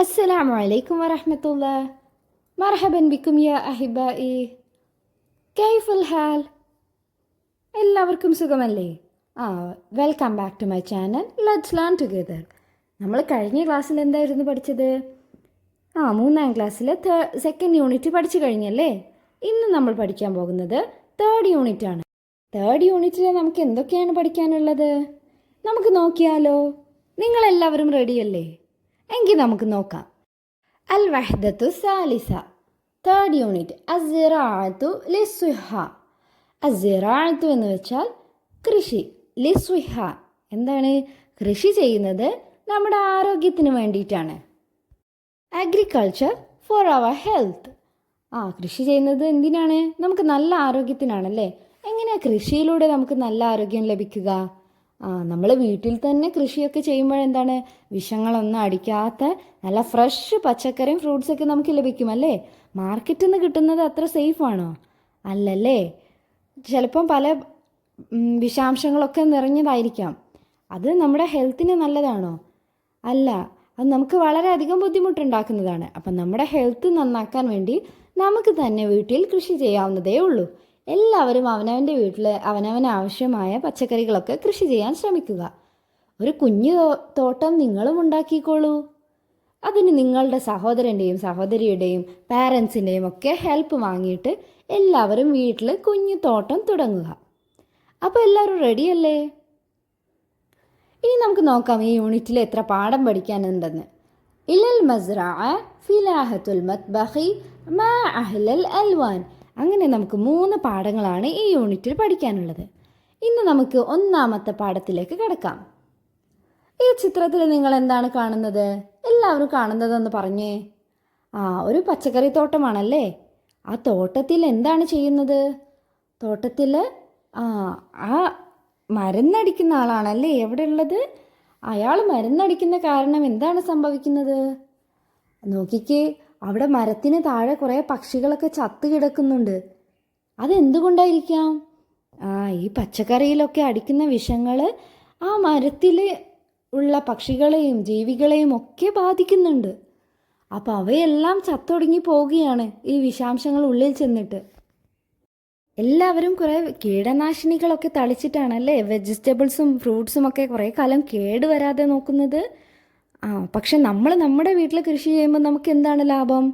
السلام عليكم ورحمة الله. مرحبا بكم يا أحبائي. كيف الحال؟ എല്ലാവർക്കും സുഖമല്ലേ? Welcome back to my channel let's learn together. നമ്മൾ കഴിഞ്ഞ ക്ലാസ്സിൽ എന്തായിരുന്നു പഠിച്ചത്? മൂന്നാം ക്ലാസ്സിലെ സെക്കൻഡ് യൂണിറ്റ് പഠിച്ചു കഴിഞ്ഞല്ലേ? ഇന്ന് നമ്മൾ പഠിക്കാൻ പോകുന്നത് തേർഡ് യൂണിറ്റ് ആണ്. തേർഡ് യൂണിറ്റിൽ നമുക്ക് എന്തൊക്കെയാണ് പഠിക്കാനുള്ളത്? നമുക്ക് നോക്കിയാലോ? നിങ്ങളെല്ലാവരും റെഡിയല്ലേ? എങ്കിൽ നമുക്ക് നോക്കാം. അൽ വഹ്ദത്തു സാലിസ, തേർഡ് യൂണിറ്റ്. അസ്സിറാഅത്തു ലിസ്വിഹ. അസ്സിറാഅത്തു എന്ന് വെച്ചാൽ കൃഷി. ലിസ്വിഹ എന്താണ്? കൃഷി ചെയ്യുന്നത് നമ്മുടെ ആരോഗ്യത്തിന് വേണ്ടിയിട്ടാണ്. അഗ്രികൾച്ചർ ഫോർ അവർ ഹെൽത്ത്. കൃഷി ചെയ്യുന്നത് എന്തിനാണ്? നമുക്ക് നല്ല ആരോഗ്യത്തിനാണല്ലേ. എങ്ങനെയാണ് കൃഷിയിലൂടെ നമുക്ക് നല്ല ആരോഗ്യം ലഭിക്കുക? നമ്മൾ വീട്ടിൽ തന്നെ കൃഷിയൊക്കെ ചെയ്യുമ്പോഴെന്താണ്, വിഷങ്ങളൊന്നും അടിക്കാത്ത നല്ല ഫ്രഷ് പച്ചക്കറിയും ഫ്രൂട്ട്സൊക്കെ നമുക്ക് ലഭിക്കുമല്ലേ. മാർക്കറ്റിൽ നിന്ന് കിട്ടുന്നത് അത്ര സേഫാണോ? അല്ലല്ലേ. ചിലപ്പം പല വിഷാംശങ്ങളൊക്കെ നിറഞ്ഞതായിരിക്കാം. അത് നമ്മുടെ ഹെൽത്തിന് നല്ലതാണോ? അല്ല, അത് നമുക്ക് വളരെയധികം ബുദ്ധിമുട്ടുണ്ടാക്കുന്നതാണ്. അപ്പം നമ്മുടെ ഹെൽത്ത് നന്നാക്കാൻ വേണ്ടി നമുക്ക് തന്നെ വീട്ടിൽ കൃഷി ചെയ്യാവുന്നതേ ഉള്ളൂ. എല്ലാവരും അവനവൻ്റെ വീട്ടിൽ അവനവന് ആവശ്യമായ പച്ചക്കറികളൊക്കെ കൃഷി ചെയ്യാൻ ശ്രമിക്കുക. ഒരു കുഞ്ഞു തോട്ടം നിങ്ങളും ഉണ്ടാക്കിക്കോളൂ. അതിന് നിങ്ങളുടെ സഹോദരൻ്റെയും സഹോദരിയുടെയും പാരൻസിൻ്റെയും ഒക്കെ ഹെൽപ്പ് വാങ്ങിയിട്ട് എല്ലാവരും വീട്ടിൽ കുഞ്ഞു തോട്ടം തുടങ്ങുക. അപ്പോൾ എല്ലാവരും റെഡിയല്ലേ? ഇനി നമുക്ക് നോക്കാം ഈ യൂണിറ്റിൽ എത്ര പാഠം പഠിക്കാനുണ്ടെന്ന്. ഇലൽ മസ്റഅ ഫിലാഹത്തുൽ മത്ബഖി മാ അഹ്ലൽ അൽവാൻ. അങ്ങനെ നമുക്ക് 3 പാഠങ്ങളാണ് ഈ യൂണിറ്റിൽ പഠിക്കാനുള്ളത്. ഇന്ന് നമുക്ക് ഒന്നാമത്തെ പാഠത്തിലേക്ക് കിടക്കാം. ഈ ചിത്രത്തിൽ നിങ്ങൾ എന്താണ് കാണുന്നത്? എല്ലാവരും കാണുന്നതെന്ന് പറഞ്ഞേ. ഒരു പച്ചക്കറി തോട്ടമാണല്ലേ. ആ തോട്ടത്തിൽ എന്താണ് ചെയ്യുന്നത്? തോട്ടത്തിൽ മരുന്നടിക്കുന്ന ആളാണല്ലേ എവിടെ ഉള്ളത്. അയാൾ മരുന്നടിക്കുന്ന കാരണം എന്താണ് സംഭവിക്കുന്നത്? നോക്കിക്കേ, അവിടെ മരത്തിന് താഴെ കുറേ പക്ഷികളൊക്കെ ചത്തു കിടക്കുന്നുണ്ട്. അതെന്തുകൊണ്ടായിരിക്കാം? ഈ പച്ചക്കറിയിലൊക്കെ അടിക്കുന്ന വിഷങ്ങൾ ആ മരത്തിൽ ഉള്ള പക്ഷികളെയും ജീവികളെയും ഒക്കെ ബാധിക്കുന്നുണ്ട്. അപ്പോൾ അവയെല്ലാം ചത്തൊടുങ്ങി പോവുകയാണ് ഈ വിഷാംശങ്ങൾ ഉള്ളിൽ ചെന്നിട്ട്. എല്ലാവരും കുറേ കീടനാശിനികളൊക്കെ തളിച്ചിട്ടാണല്ലേ വെജിറ്റബിൾസും ഫ്രൂട്ട്സും ഒക്കെ കുറേ കാലം കേടുവരാതെ നോക്കുന്നത്. പക്ഷെ നമ്മൾ നമ്മുടെ വീട്ടിൽ കൃഷി ചെയ്യുമ്പോൾ നമുക്ക് എന്താണ് ലാഭം?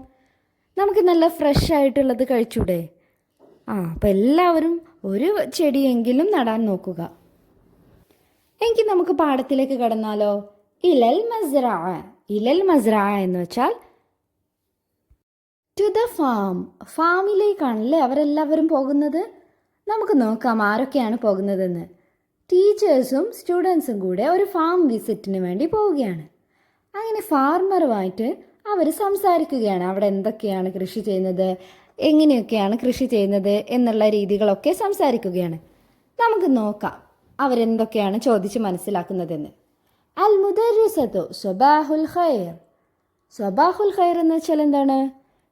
നമുക്ക് നല്ല ഫ്രഷ് ആയിട്ടുള്ളത് കഴിച്ചൂടെ? അപ്പോൾ എല്ലാവരും ഒരു ചെടിയെങ്കിലും നടാൻ നോക്കുക. എങ്കിൽ നമുക്ക് പാഠത്തിലേക്ക് കടന്നാലോ? ഇലൽ മസ്റഅ. ഇലൽ മസ്റഅ എന്ന് വെച്ചാൽ ടു ദ ഫാം. ഫാമിലേക്കാണല്ലേ അവരെല്ലാവരും പോകുന്നത്. നമുക്ക് നോക്കാം ആരൊക്കെയാണ് പോകുന്നതെന്ന്. ടീച്ചേഴ്സും സ്റ്റുഡൻസും കൂടെ ഒരു ഫാം വിസിറ്റിന് വേണ്ടി പോവുകയാണ്. അങ്ങനെ ഫാർമറുമായിട്ട് അവർ സംസാരിക്കുകയാണ്. അവിടെ എന്തൊക്കെയാണ് കൃഷി ചെയ്യുന്നത്, എങ്ങനെയൊക്കെയാണ് കൃഷി ചെയ്യുന്നത് എന്നുള്ള രീതികളൊക്കെ സംസാരിക്കുകയാണ്. നമുക്ക് നോക്കാം അവരെന്തൊക്കെയാണ് ചോദിച്ച് മനസ്സിലാക്കുന്നതെന്ന്. അൽ മുദർരിസത്തു സ്വബാഹുൽ ഖൈർ. സ്വബാഹുൽ ഖൈർ എന്ന് വെച്ചാൽ എന്താണ്?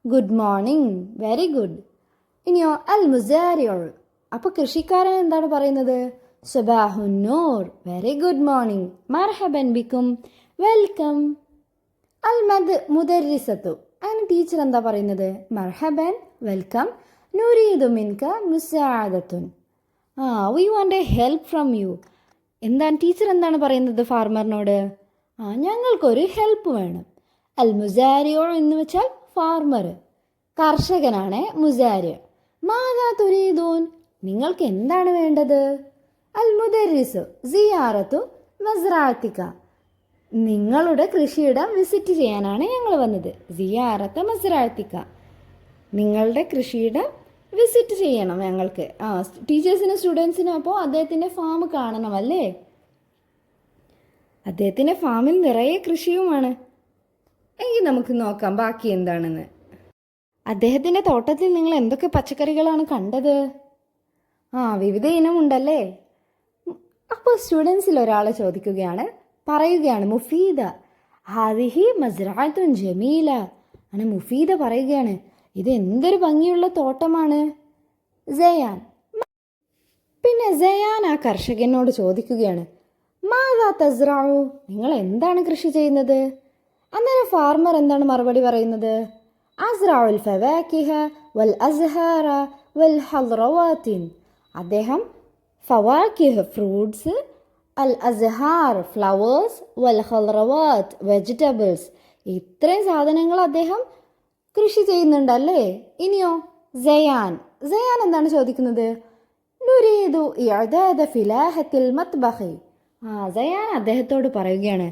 Good morning, very good. ഇനിയോ അൽ മുസാരിഉ. അപ്പോൾ കൃഷിക്കാരൻ എന്താണ് പറയുന്നത്? സ്വബാഹുൻ നൂർ, വെരി ഗുഡ് മോർണിംഗ്. മർഹബൻ ബിക്കും, വെൽക്കം. അൽ മുദർരിസത്തു. അതിന് ടീച്ചർ എന്താ പറയുന്നത്? മർഹബൻ, വെൽക്കം. നുരീദു മിൻക മുസാഅദത്തുൻ. We want a help from you. എന്താണ് ടീച്ചർ എന്താണ് പറയുന്നത് ഫാർമറിനോട്? ഞങ്ങൾക്കൊരു ഹെൽപ്പ് വേണം. അൽ മുസാരിഉ എന്ന് വെച്ചാൽ ഫാർമർ, കർഷകനാണ് മുസാരി. മാദാ തുരീദൂൻ. നിങ്ങൾക്ക് എന്താണ് വേണ്ടത്? അൽ മുദർരിസു സിയാറത്തു മസ്റഅതിക. നിങ്ങളുടെ കൃഷിയിടം വിസിറ്റ് ചെയ്യാനാണ് ഞങ്ങൾ വന്നത്. സിയാറത്ത് മസ്റഅതിക. നിങ്ങളുടെ കൃഷിയിടം വിസിറ്റ് ചെയ്യണം ഞങ്ങൾക്ക്. ടീച്ചേഴ്സിനും സ്റ്റുഡൻസിനും അപ്പോൾ അദ്ദേഹത്തിൻ്റെ ഫാം കാണണമല്ലേ. അദ്ദേഹത്തിൻ്റെ ഫാമിൽ നിറയെ കൃഷിയുമാണ്. എങ്കിൽ നമുക്ക് നോക്കാം ബാക്കി എന്താണെന്ന്. അദ്ദേഹത്തിൻ്റെ തോട്ടത്തിൽ നിങ്ങൾ എന്തൊക്കെ പച്ചക്കറികളാണ് കണ്ടത്? വിവിധ ഇനമുണ്ടല്ലേ. അപ്പോൾ സ്റ്റുഡൻസിൽ ഒരാളെ ചോദിക്കുകയാണ്, പറയുകയാണ് മുഫീദ ഹാദിഹി മസ്റഅത്തുൻ ജമീല. അങ്ങനെ മുഫീദ പറയുകയാണ്, ഇത് എന്തൊരു ഭംഗിയുള്ള തോട്ടമാണ്. സയാൻ. പിന്നെ സയാൻ ആ കർഷകനോട് ചോദിക്കുകയാണ്, മാദാ തസ്റഉ. നിങ്ങൾ എന്താണ് കൃഷി ചെയ്യുന്നത്? അന്നേരം ഫാർമർ എന്താണ് മറുപടി പറയുന്നത്? അസ്റഉൽ ഫവാകിഹ വൽ അസ്ഹാറ വൽ ഹദ്റവാത്തിൻ. അദ്ദേഹം ഫവാകിഹ് ഫ്രൂട്ട്സ്, അൽ അസ്ഹാർ ഫ്ലവേഴ്സ്, വൽ ഹദ്റവാത്ത് വെജിറ്റബിൾസ്, ഇത്രയും സാധനങ്ങൾ അദ്ദേഹം കൃഷി ചെയ്യുന്നുണ്ടല്ലേ. ഇനിയോ സയാൻ എന്താണ് ചോദിക്കുന്നത്? നുരീദു ഇഅദാദ ഫിലാഹത്തിൽ മത്ബഖി. സയാൻ അദ്ദേഹത്തോട് പറയുകയാണ്,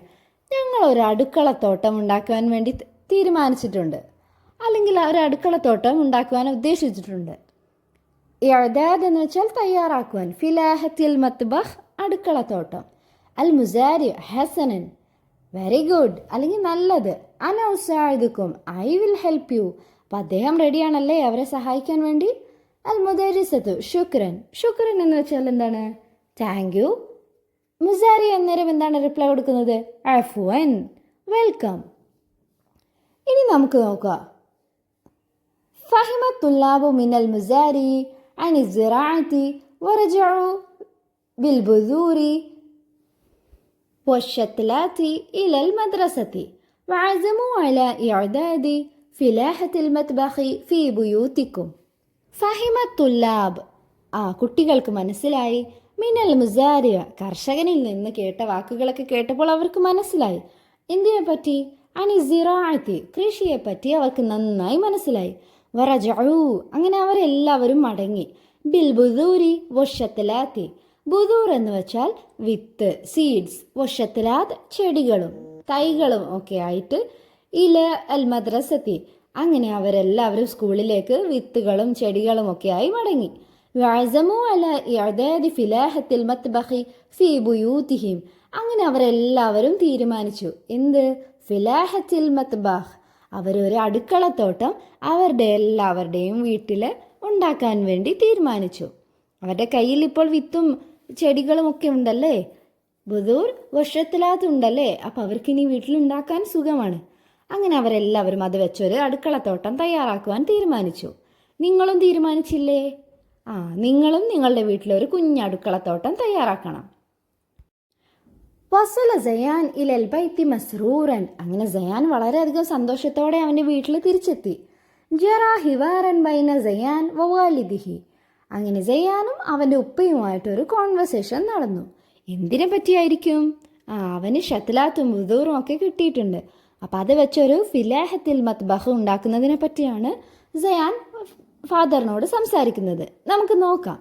ഞങ്ങൾ ഒരു അടുക്കളത്തോട്ടം ഉണ്ടാക്കുവാൻ വേണ്ടി തീരുമാനിച്ചിട്ടുണ്ട്, അല്ലെങ്കിൽ ഒരു അടുക്കളത്തോട്ടം ഉണ്ടാക്കുവാൻ ഉദ്ദേശിച്ചിട്ടുണ്ട്. ഇഅദാദ് എന്ന് വെച്ചാൽ തയ്യാറാക്കുവാൻ, ഫിലാഹത്തിൽ മത്ബഖ് അടുക്കളത്തോട്ടം, അൽ മുസാരി ഹസനൻ വെരി ഗുഡ് അല്ലെങ്കിൽ നല്ലത്, അന ഉസാഇദുക്കും ഐ വിൽ ഹെൽപ്പ് യു. അപ്പം അദ്ദേഹം റെഡിയാണല്ലേ അവരെ സഹായിക്കാൻ വേണ്ടി. അൽ മുദരിസത്തു ശുക്രൻ എന്ന് വെച്ചാൽ എന്താണ്? Thank you. മുസാരി അന്നേരം എന്താണ് റിപ്ലൈ കൊടുക്കുന്നത്? അഫ്വൻ വെൽക്കം. ഇനി നമുക്ക് നോക്കാം. ഫഹിമ തുല്ലാബു മിനൽ മുസാരി അനി സിറാഅത്തി വറജഉ ബിൽ ബുദൂരി والشتلات إلى المدرسة وعزموا على إعداد فلاحة المطبخ في بيوتكم. فهم الطلاب കുട്ടികൾക്ക് മനസ്സിലായി. മിനൽ മുസാരിയ കർഷകനിൽ നിന്ന് കേട്ട വാക്കുകളൊക്കെ കേട്ടപ്പോൾ അവർക്ക് മനസ്സിലായി. എന്തിനെ പറ്റി? അനി സിറാഅത്തി കൃഷിയെ പറ്റി അവർക്ക് നന്നായി മനസ്സിലായി. വറജഉ അങ്ങനെ അവരെല്ലാവരും മടങ്ങി. ബിൽ ബുദൂരി വശത്തലാത്തി ബുദൂർ എന്ന് വെച്ചാൽ വിത്ത്, സീഡ്സ്, വശത്തലാത്ത് ചെടികളും തൈകളും ഒക്കെ ആയിട്ട്, ഇല അൽ മദ്രസത്തി അങ്ങനെ അവരെല്ലാവരും സ്കൂളിലേക്ക് വിത്തുകളും ചെടികളും ഒക്കെ ആയി മടങ്ങി. വഅസമു അല ഇഅദാദി ഫിലാഹത്തിൽ മത്ബഖി ഫീ ബുയൂതിഹിം അങ്ങനെ അവരെല്ലാവരും തീരുമാനിച്ചു. എന്ത്? ഫിലാഹത്തിൽ മത്ബഖ് അവരൊരു അടുക്കളത്തോട്ടം അവരുടെ എല്ലാവരുടെയും വീട്ടിൽ ഉണ്ടാക്കാൻ വേണ്ടി തീരുമാനിച്ചു. അവരുടെ കയ്യിൽ ഇപ്പോൾ വിത്തും ചെടികളും ഒക്കെ ഉണ്ടല്ലേ, ബുദൂർ വർഷത്തിലാത്തുണ്ടല്ലേ, അപ്പം അവർക്കിനി വീട്ടിലുണ്ടാക്കാൻ സുഖമാണ്. അങ്ങനെ അവരെല്ലാവരും അത് വെച്ചൊരു അടുക്കളത്തോട്ടം തയ്യാറാക്കുവാൻ തീരുമാനിച്ചു. നിങ്ങളും തീരുമാനിച്ചില്ലേ? നിങ്ങളും നിങ്ങളുടെ വീട്ടിലൊരു കുഞ്ഞടുക്കളത്തോട്ടം തയ്യാറാക്കണം. വസല സയാൻ ഇലൽ ബൈത്തി മസ്റൂറൻ അങ്ങനെ സയാൻ വളരെയധികം സന്തോഷത്തോടെ അവൻ്റെ വീട്ടിൽ തിരിച്ചെത്തി. ജറാ ഹിവാറൻ ബൈന സയാൻ വവാലിദിഹി അങ്ങനെ സയാനും അവൻ്റെ ഉപ്പയുമായിട്ടൊരു കോൺവെർസേഷൻ നടന്നു. എന്തിനെ പറ്റിയായിരിക്കും? അവന് ഷത്ലാത്തും ബുദൂറും ഒക്കെ കിട്ടിയിട്ടുണ്ട്. അപ്പം അത് വെച്ചൊരു ഫിലാഹത്തിൽ മത്ബഖ് ഉണ്ടാക്കുന്നതിനെ പറ്റിയാണ് സയാൻ ഫാദറിനോട് സംസാരിക്കുന്നത്. നമുക്ക് നോക്കാം.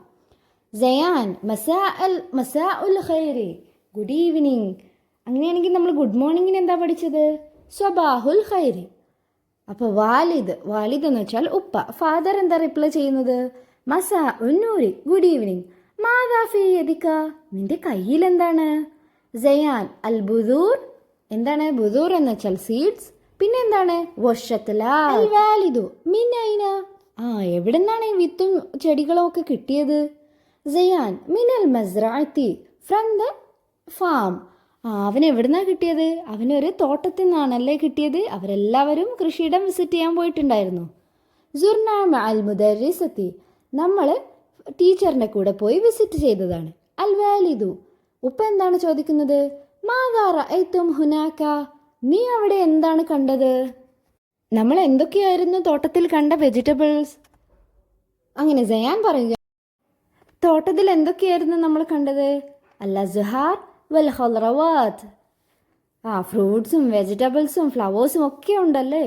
സയാൻ മസാ ഉൽ ഖൈരി ഗുഡ് ഈവനിങ്. അങ്ങനെയാണെങ്കിൽ നമ്മൾ ഗുഡ് മോർണിംഗിന് എന്താ പഠിച്ചത്? സ്വബാഹുൽ ഖൈരി. അപ്പോൾ വാലിദ് എന്ന് വെച്ചാൽ ഉപ്പ. ഫാദർ എന്താ റിപ്ലൈ ചെയ്യുന്നത്? മസാ ഉന്നൂരി ഗുഡ് ഈവനിങ്. മാതാ ഫീ യദിക നിന്റെ കയ്യിൽ എന്താണ്? സയാൻ അൽ ബുദൂർ എന്താണ്? ബുദൂർ എന്ന് വെച്ചാൽ സീഡ്സ്. പിന്നെ എന്താണ്? വശത്തലാൽ വാലിദു മിൻ ഐന എവിടെ നിന്നാണ് ഈ വിത്തും ചെടികളും ഒക്കെ കിട്ടിയത്? സയാൻ മിനൽ മസ്റഅത്തി ഫ്രം ദ ഫാം. അവൻ എവിടുന്നാണ് കിട്ടിയത്? അവനൊരു തോട്ടത്തിൽ നിന്നാണല്ലേ കിട്ടിയത്. അവരെല്ലാവരും കൃഷിയിടം വിസിറ്റ് ചെയ്യാൻ പോയിട്ടുണ്ടായിരുന്നു. സുർനാ അൽ മുദരിസത്തി നമ്മൾ ടീച്ചറിൻ്റെ കൂടെ പോയി വിസിറ്റ് ചെയ്തതാണ്. അൽ വാലിദു ഉപ്പ എന്താണ് ചോദിക്കുന്നത്? മാദാ റഅയ്തും ഹുനാക നീ അവിടെ എന്താണ് കണ്ടത്? നമ്മൾ എന്തൊക്കെയായിരുന്നു തോട്ടത്തിൽ കണ്ട വെജിറ്റബിൾസ്? അങ്ങനെ സയാൻ പറയുക, തോട്ടത്തിൽ എന്തൊക്കെയായിരുന്നു നമ്മൾ കണ്ടത്? അൽ അസ്ഹാർ വൽ ഖദ്റവാത്ത് ഫ്രൂട്ട്സും വെജിറ്റബിൾസും ഫ്ലവേഴ്സും ഒക്കെ ഉണ്ടല്ലേ.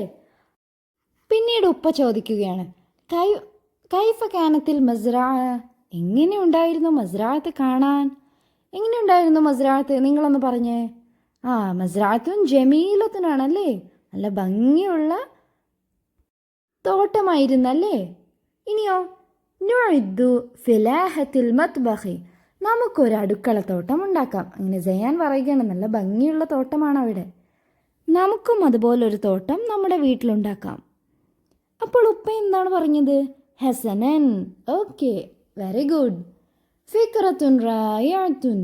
പിന്നീട് ഉപ്പ ചോദിക്കുകയാണ്, കൈഫ കാനത്തിൽ മസ്റാ എങ്ങനെ ഉണ്ടായിരുന്നു മസ്റാത്ത് കാണാൻ? എങ്ങനെ ഉണ്ടായിരുന്നു മസ്റാത്ത്? നിങ്ങളൊന്ന് പറഞ്ഞേ. മസ്റാത്തും ജമീലത്തുനാണല്ലേ, നല്ല ഭംഗിയുള്ള തോട്ടമായിരുന്നല്ലേ. ഇനിയോ നുഇദ്ദു ഫിലാഹത്തിൽ മത്ബഖി നമുക്കൊരു അടുക്കളത്തോട്ടം ഉണ്ടാക്കാം. അങ്ങനെ സയാൻ പറയുകയാണ്, നല്ല ഭംഗിയുള്ള തോട്ടമാണ് അവിടെ, നമുക്കും അതുപോലൊരു തോട്ടം നമ്മുടെ വീട്ടിലുണ്ടാക്കാം. അപ്പോൾ ഉപ്പ എന്താണ് പറഞ്ഞത്? ഹസനൻ ഓക്കെ വെരി ഗുഡ്. ഫിക്റത്തുൻ റായിഅത്തുൻ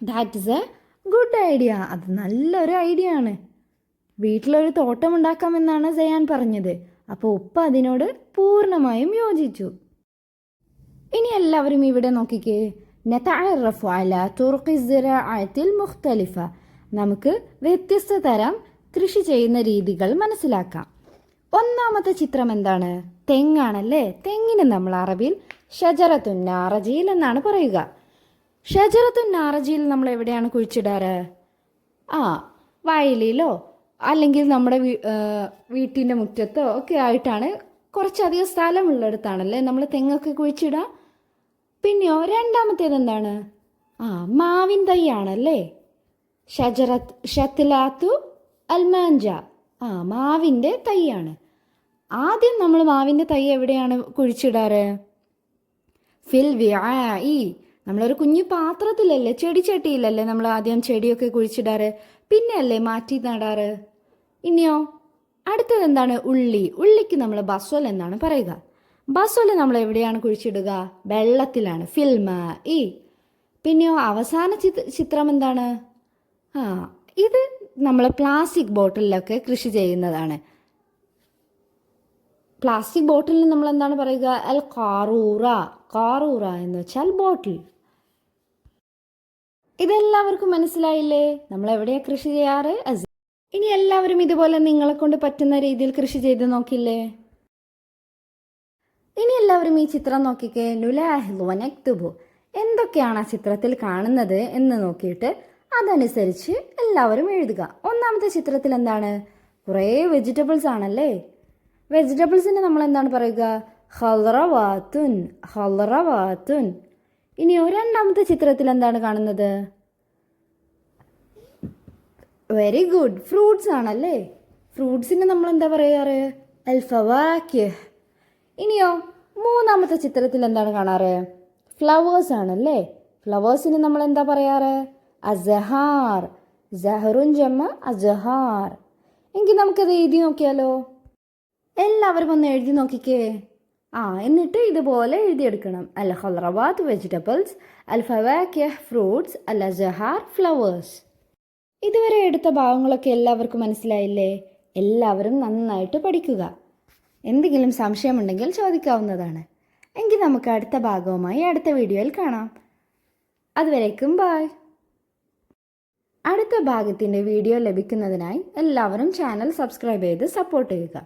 that is a good idea. അത് നല്ലൊരു ഐഡിയ ആണ്. വീട്ടിലൊരു തോട്ടം ഉണ്ടാക്കാമെന്നാണ് സയാൻ പറഞ്ഞത്. അപ്പോൾ ഉപ്പ അതിനോട് പൂർണ്ണമായും യോജിച്ചു. ഇനി എല്ലാവരും ഇവിടെ നോക്കിക്കേ. നതഅറഫു അലാ തുർഖി സിറാഅത്തിൽ മുഖ്തലിഫ നമുക്ക് വ്യത്യസ്ത തരം കൃഷി ചെയ്യുന്ന രീതികൾ മനസ്സിലാക്കാം. ഒന്നാമത്തെ ചിത്രം എന്താണ്? തെങ്ങാണല്ലേ. തെങ്ങിന് നമ്മൾ അറബിയിൽ ഷജറത്തുൻ നാറജീൽ എന്നാണ് പറയുക. ഷജറത്തുൻ നാറജീൽ നമ്മൾ എവിടെയാണ് കുഴിച്ചിടാറ്? വയലിലോ അല്ലെങ്കിൽ നമ്മുടെ വീട്ടിൻ്റെ മുറ്റത്തോ ഒക്കെ ആയിട്ടാണ്, കുറച്ചധികം സ്ഥലമുള്ളിടത്താണല്ലേ നമ്മൾ തെങ്ങൊക്കെ കുഴിച്ചിടുക. പിന്നെയോ രണ്ടാമത്തേത് എന്താണ്? മാവിൻ തൈയാണല്ലേ. ഷത്തിലാത്തു അൽമാഞ്ച, മാവിൻ്റെ തൈയാണ്. ആദ്യം നമ്മൾ മാവിൻ്റെ തൈ എവിടെയാണ് കുഴിച്ചിടാറ്? ഫിൽ വിആഇ, നമ്മളൊരു കുഞ്ഞു പാത്രത്തിലല്ലേ, ചെടിച്ചട്ടിയിലല്ലേ നമ്മൾ ആദ്യം ചെടിയൊക്കെ കുഴിച്ചിടാറ്, പിന്നെ അല്ലേ മാറ്റി നടാറ്. ഇനിയോ അടുത്തത് എന്താണ്? ഉള്ളിക്ക് നമ്മൾ ബസ്വൽ എന്നാണ് പറയുക. ബസ്വൽ നമ്മൾ എവിടെയാണ് കുഴിച്ചിടുക? വെള്ളത്തിലാണ്. ഫിൽമാഇ. പിന്നെയോ അവസാന ചിത്രം എന്താണ്? ഇത് നമ്മൾ പ്ലാസ്റ്റിക് ബോട്ടിലൊക്കെ കൃഷി ചെയ്യുന്നതാണ്. പ്ലാസ്റ്റിക് ബോട്ടിലിന് നമ്മൾ എന്താണ് പറയുക? അൽ കാറൂറ എന്ന് വെച്ചാൽ ബോട്ടിൽ. ഇതെല്ലാവർക്കും മനസ്സിലായില്ലേ? നമ്മൾ എവിടെയാണ് കൃഷി ചെയ്യാറ്? ഇനി എല്ലാവരും ഇതുപോലെ നിങ്ങളെ കൊണ്ട് പറ്റുന്ന രീതിയിൽ കൃഷി ചെയ്ത് നോക്കില്ലേ? ഇനി എല്ലാവരും ഈ ചിത്രം നോക്കിക്കേ. നുലാഹിലു വനക്തുബു, എന്തൊക്കെയാണ് ആ ചിത്രത്തിൽ കാണുന്നത് എന്ന് നോക്കിയിട്ട് അതനുസരിച്ച് എല്ലാവരും എഴുതുക. ഒന്നാമത്തെ ചിത്രത്തിൽ എന്താണ്? കുറേ വെജിറ്റബിൾസ് ആണല്ലേ. വെജിറ്റബിൾസിന് നമ്മൾ എന്താണ് പറയുക? ഹൽറവാത്തുൻ. ഇനിയോ രണ്ടാമത്തെ ചിത്രത്തിൽ എന്താണ് കാണുന്നത്? വെരി ഗുഡ്, ഫ്രൂട്ട്സ് ആണല്ലേ. ഫ്രൂട്ട്സിന് നമ്മൾ എന്താ പറയാറ്? അൽഫവാക്കിഹ്. ഇനിയോ മൂന്നാമത്തെ ചിത്രത്തിൽ എന്താണ് കാണാറ്? ഫ്ലവേഴ്സ് ആണല്ലേ. ഫ്ലവേഴ്സിന് നമ്മൾ എന്താ പറയാറ്? അസഹാർ. സഹറുൻ ജമ്മ അസഹാർ. എങ്കിൽ നമുക്കത് എഴുതി നോക്കിയാലോ? എല്ലാവരും ഒന്ന് എഴുതി നോക്കിക്കേ. എന്നിട്ട് ഇതുപോലെ എഴുതിയെടുക്കണം. അൽ ഖൽറവാത്ത് വെജിറ്റബിൾസ്, അൽ ഫവാക്കിഹ് ഫ്രൂട്ട്സ്, അൽ അസഹാർ ഫ്ലവേഴ്സ്. ഇതുവരെ എടുത്ത ഭാഗങ്ങളൊക്കെ എല്ലാവർക്കും മനസ്സിലായില്ലേ? എല്ലാവരും നന്നായിട്ട് പഠിക്കുക. എന്തെങ്കിലും സംശയമുണ്ടെങ്കിൽ ചോദിക്കാവുന്നതാണ്. എങ്കിൽ നമുക്ക് അടുത്ത ഭാഗവുമായി അടുത്ത വീഡിയോയിൽ കാണാം. അതുവരേക്കും ബായ്. അടുത്ത ഭാഗത്തിൻ്റെ വീഡിയോ ലഭിക്കുന്നതിനായി എല്ലാവരും ചാനൽ സബ്സ്ക്രൈബ് ചെയ്ത് സപ്പോർട്ട് ചെയ്യുക.